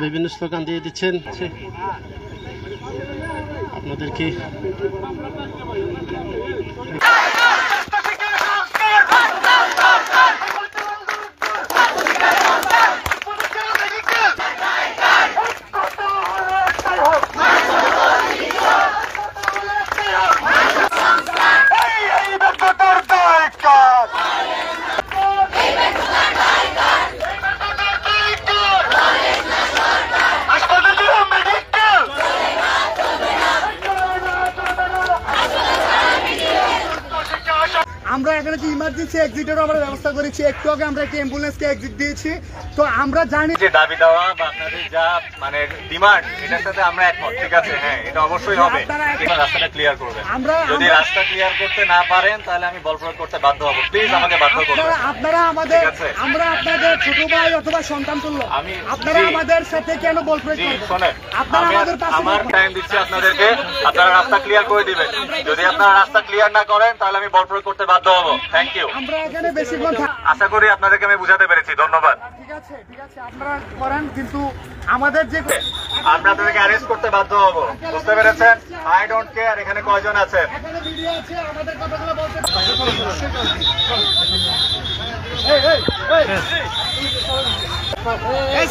বিভিন্ন স্লোগান দিয়ে দিচ্ছেন। আপনাদের কি আমরা এখানে যে ইমার্জেন্সি এক্সিটেরও আমরা ব্যবস্থা করেছি। একটু আগে আমরা একটা অ্যাম্বুলেন্সকে এক্সিট দিয়েছি। তো আমরা জানি যে দাবি দেওয়া বা আপনাদের যা মানে ডিমান্ড এটার সাথে আমরা একমত, ঠিক আছে, হ্যাঁ এটা অবশ্যই হবে। রাস্তাটা ক্লিয়ার করবেন, যদি রাস্তা ক্লিয়ার করতে না পারেন তাহলে আমি বল প্রয়োগ করতে বাধ্য হবো। প্লিজ আমাকে বাধ্য করবেন। আপনারা আমাদের, আমরা আপনাদের ছোট ভাই অথবা সন্তান তুল্য, আপনারা আমাদের সাথে কেন বল প্রয়োগ করবেন? শোনেন, আমার টাইম দিচ্ছি আপনাদেরকে, আপনারা রাস্তা ক্লিয়ার করে দিবেন। যদি আপনারা রাস্তা ক্লিয়ার না করেন তাহলে আমি বল প্রয়োগ করতে বাধ্য হবো। Thank you. আমরা এখানে বেশিক্ষণ আশা করি আপনাদেরকে আমি বুঝাতে পেরেছি। ধন্যবাদ। ঠিক আছে, আপনারা করেন, কিন্তু আমাদের যে আমরা আপনাদেরকে অ্যারেস্ট করতে বাধ্য হবো, বুঝতে পেরেছেন? আই ডোন্ট কেয়ার এখানে কয়জন আছেন। এখানে ভিডিও আছে, আমাদের কথাগুলো বলতে এই